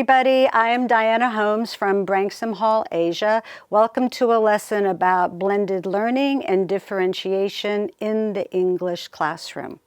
everybody. I am Diana Holmes from Branksome Hall, Asia. Welcome to a lesson about blended learning and differentiation in the English classroom.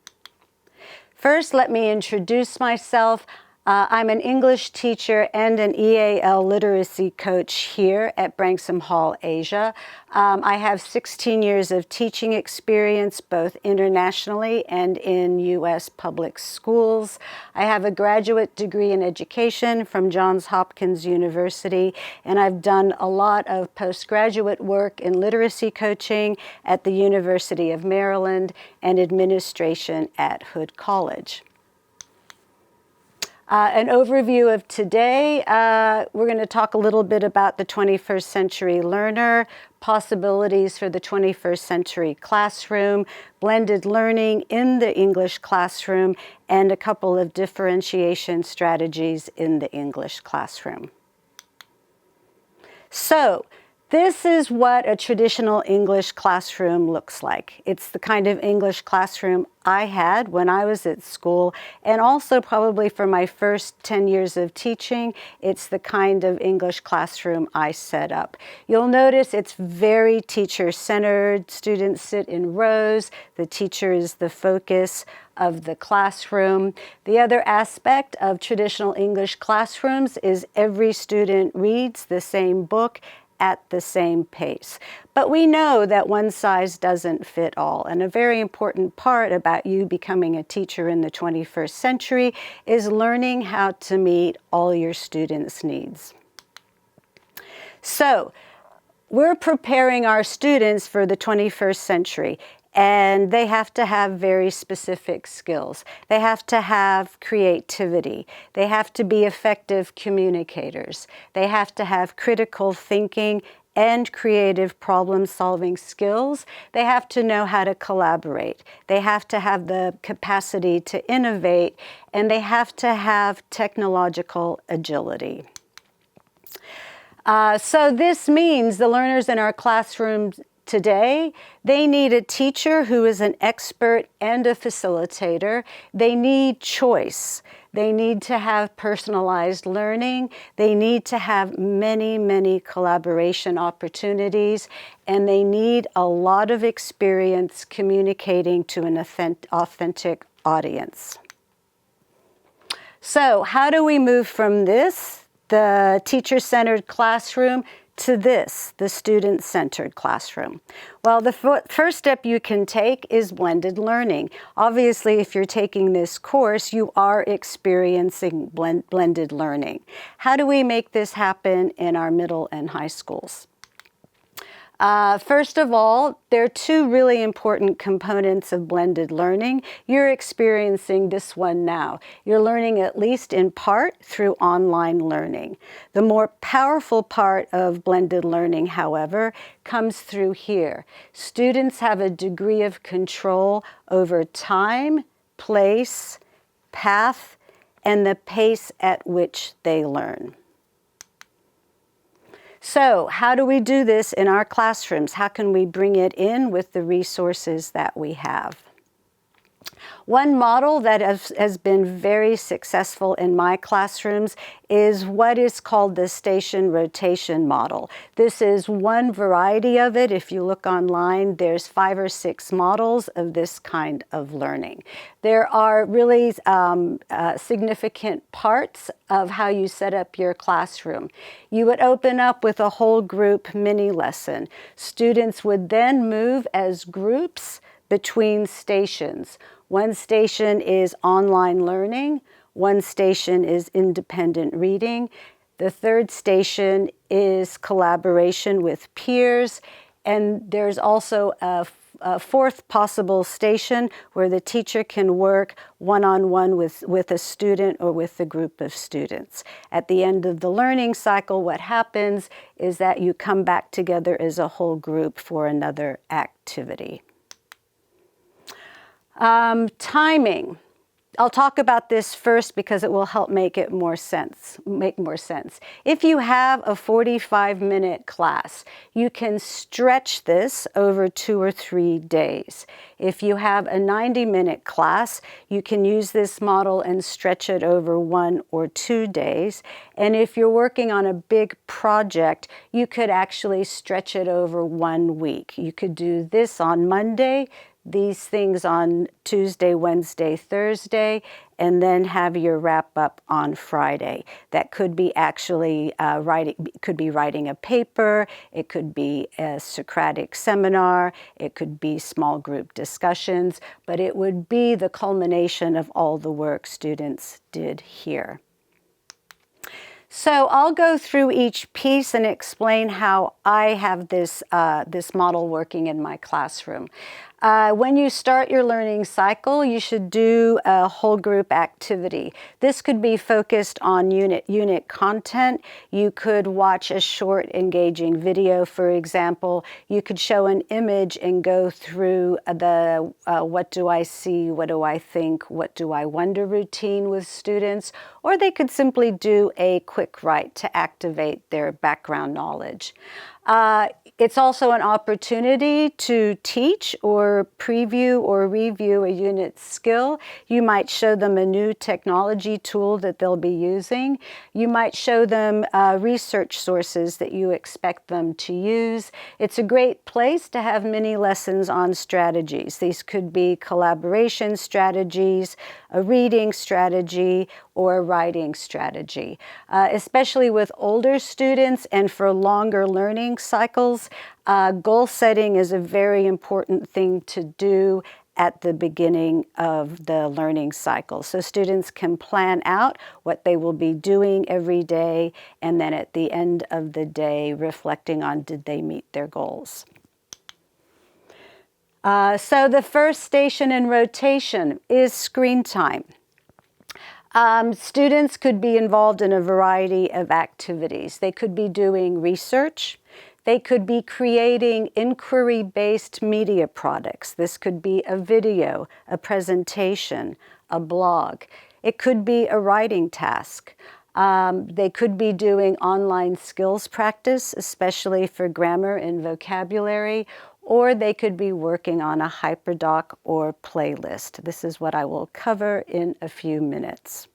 First, let me introduce myself. I'm an English teacher and an EAL literacy coach here at Branksome Hall, Asia. I have 16 years of teaching experience both internationally and in U.S. public schools. I have a graduate degree in education from Johns Hopkins University, and I've done a lot of postgraduate work in literacy coaching at the University of Maryland and administration at Hood College. An overview of today, we're going to talk a little bit about the 21st century learner, possibilities for the 21st century classroom, blended learning in the English classroom, and a couple of differentiation strategies in the English classroom. So, this is what a traditional English classroom looks like. It's the kind of English classroom I had when I was at school, and also probably for my first 10 years of teaching, it's the kind of English classroom I set up. You'll notice it's very teacher-centered. Students sit in rows. The teacher is the focus of the classroom. The other aspect of traditional English classrooms is every student reads the same book at the same pace. But we know that one size doesn't fit all, and a very important part about you becoming a teacher in the 21st century is learning how to meet all your students' needs. So, we're preparing our students for the 21st century, and they have to have very specific skills. They have to have creativity. They have to be effective communicators. They have to have critical thinking and creative problem-solving skills. They have to know how to collaborate. They have to have the capacity to innovate, and they have to have technological agility. So this means the learners in our classrooms today, they need a teacher who is an expert and a facilitator. They need choice. They need to have personalized learning. They need to have many, many collaboration opportunities. And they need a lot of experience communicating to an authentic audience. So how do we move from this, the teacher-centered classroom, to this, the student-centered classroom? Well, the first step you can take is blended learning. Obviously, if you're taking this course, you are experiencing blended learning. How do we make this happen in our middle and high schools? First of all, there are two really important components of blended learning. You're experiencing this one now. You're learning at least in part through online learning. The more powerful part of blended learning, however, comes through here. Students have a degree of control over time, place, path, and the pace at which they learn. So, how do we do this in our classrooms? How can we bring it in with the resources that we have? One model that has been very successful in my classrooms is what is called the station rotation model. This is one variety of it. If you look online, there's 5 or 6 models of this kind of learning. There are really significant parts of how you set up your classroom. You would open up with a whole group mini lesson. Students would then move as groups between stations. One station is online learning, one station is independent reading, the third station is collaboration with peers, and there's also a fourth possible station where the teacher can work one-on-one with a student or with a group of students. At the end of the learning cycle, what happens is that you come back together as a whole group for another activity. Timing. I'll talk about this first because it will help make more sense. If you have a 45-minute class, you can stretch this over 2 or 3 days. If you have a 90-minute class, you can use this model and stretch it over 1 or 2 days. And if you're working on a big project, you could actually stretch it over 1 week. You could do this on Monday, these things on Tuesday, Wednesday, Thursday, and then have your wrap up on Friday. That could be actually writing a paper, it could be a Socratic seminar, it could be small group discussions, but it would be the culmination of all the work students did here. So I'll go through each piece and explain how I have this model working in my classroom. When you start your learning cycle, you should do a whole group activity. This could be focused on unit content. You could watch a short, engaging video, for example. You could show an image and go through the what do I see, what do I think, what do I wonder routine with students, or they could simply do a quick write to activate their background knowledge. It's also an opportunity to teach or preview or review a unit skill. You might show them a new technology tool that they'll be using. You might show them research sources that you expect them to use. It's a great place to have mini lessons on strategies. These could be collaboration strategies, a reading strategy, or a writing strategy. Especially with older students and for longer learning cycles, goal setting is a very important thing to do at the beginning of the learning cycle. So students can plan out what they will be doing every day, and then at the end of the day, reflecting on did they meet their goals. So the first station in rotation is screen time. Students could be involved in a variety of activities. They could be doing research. They could be creating inquiry-based media products. This could be a video, a presentation, a blog. It could be a writing task. They could be doing online skills practice, especially for grammar and vocabulary, or they could be working on a hyperdoc or playlist. This is what I will cover in a few minutes.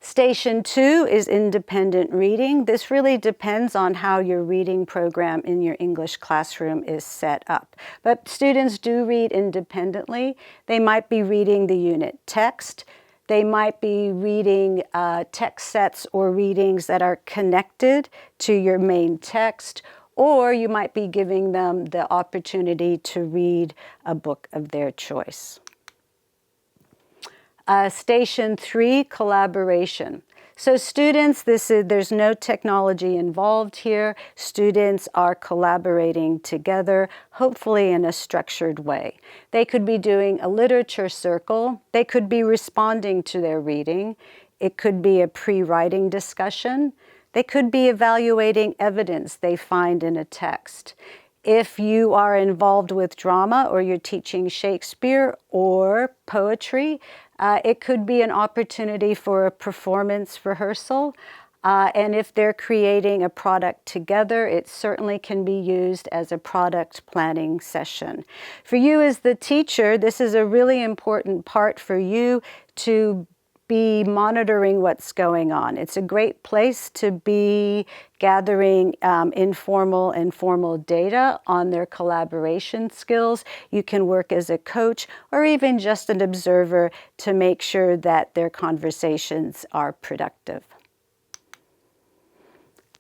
Station 2 is independent reading. This really depends on how your reading program in your English classroom is set up. But students do read independently. They might be reading the unit text. They might be reading text sets or readings that are connected to your main text, or you might be giving them the opportunity to read a book of their choice. Station 3, collaboration. So students, there's no technology involved here. Students are collaborating together, hopefully in a structured way. They could be doing a literature circle. They could be responding to their reading. It could be a pre-writing discussion. They could be evaluating evidence they find in a text. If you are involved with drama or you're teaching Shakespeare or poetry, it could be an opportunity for a performance rehearsal. And if they're creating a product together, it certainly can be used as a product planning session. For you as the teacher, this is a really important part for you to be monitoring what's going on. It's a great place to be gathering informal and formal data on their collaboration skills. You can work as a coach or even just an observer to make sure that their conversations are productive.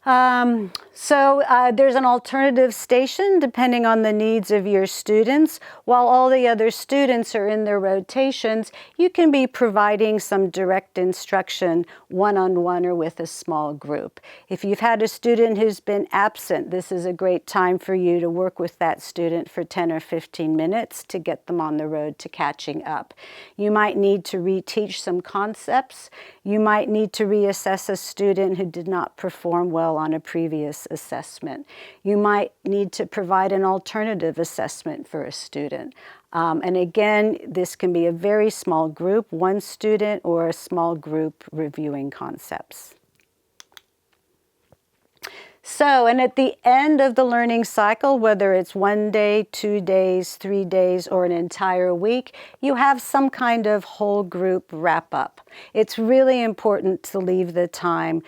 There's an alternative station depending on the needs of your students. While all the other students are in their rotations, you can be providing some direct instruction one-on-one or with a small group. If you've had a student who's been absent, this is a great time for you to work with that student for 10 or 15 minutes to get them on the road to catching up. You might need to reteach some concepts. You might need to reassess a student who did not perform well on a previous assessment. You might need to provide an alternative assessment for a student. And again, this can be a very small group, one student or a small group reviewing concepts. So, and at the end of the learning cycle, whether it's 1 day, 2 days, 3 days, or an entire week, you have some kind of whole group wrap up. It's really important to leave the time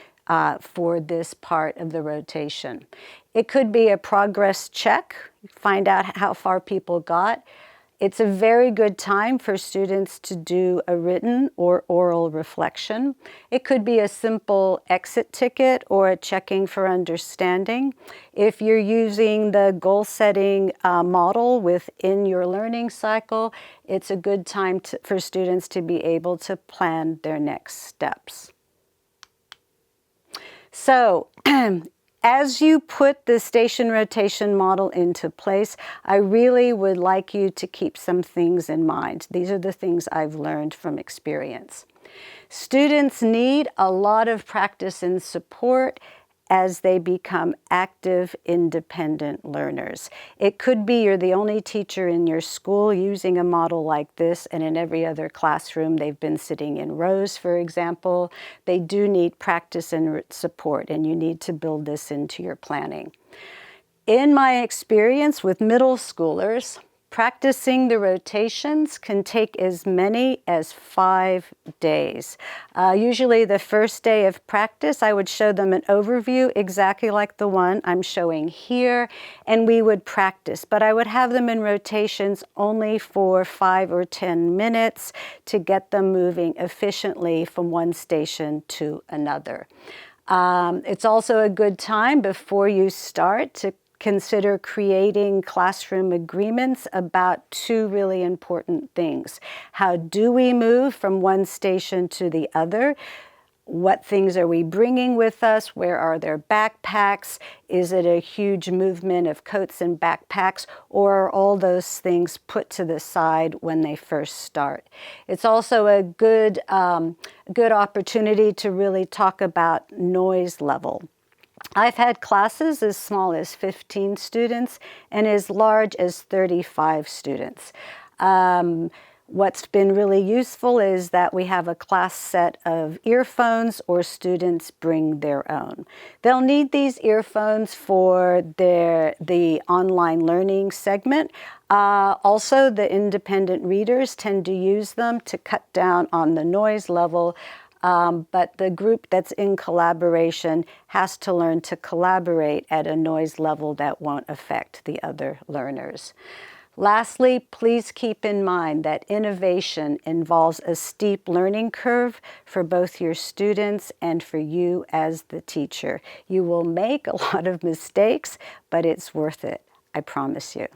for this part of the rotation. It could be a progress check, find out how far people got. It's a very good time for students to do a written or oral reflection. It could be a simple exit ticket or a checking for understanding. If you're using the goal-setting model within your learning cycle, it's a good time for students to be able to plan their next steps. So, as you put the station rotation model into place, I really would like you to keep some things in mind. These are the things I've learned from experience. Students need a lot of practice and support as they become active, independent learners. It could be you're the only teacher in your school using a model like this, and in every other classroom they've been sitting in rows, for example. They do need practice and support, and you need to build this into your planning. In my experience with middle schoolers, practicing the rotations can take as many as 5 days. Usually the first day of practice, I would show them an overview exactly like the one I'm showing here, and we would practice. But I would have them in rotations only for 5 or 10 minutes to get them moving efficiently from one station to another. It's also a good time before you start to consider creating classroom agreements about 2 really important things. How do we move from one station to the other? What things are we bringing with us? Where are their backpacks? Is it a huge movement of coats and backpacks, or are all those things put to the side when they first start? It's also a good opportunity to really talk about noise level. I've had classes as small as 15 students and as large as 35 students. What's been really useful is that we have a class set of earphones, or students bring their own. They'll need these earphones for the online learning segment. Also, the independent readers tend to use them to cut down on the noise level. But the group that's in collaboration has to learn to collaborate at a noise level that won't affect the other learners. Lastly, please keep in mind that innovation involves a steep learning curve for both your students and for you as the teacher. You will make a lot of mistakes, but it's worth it, I promise you.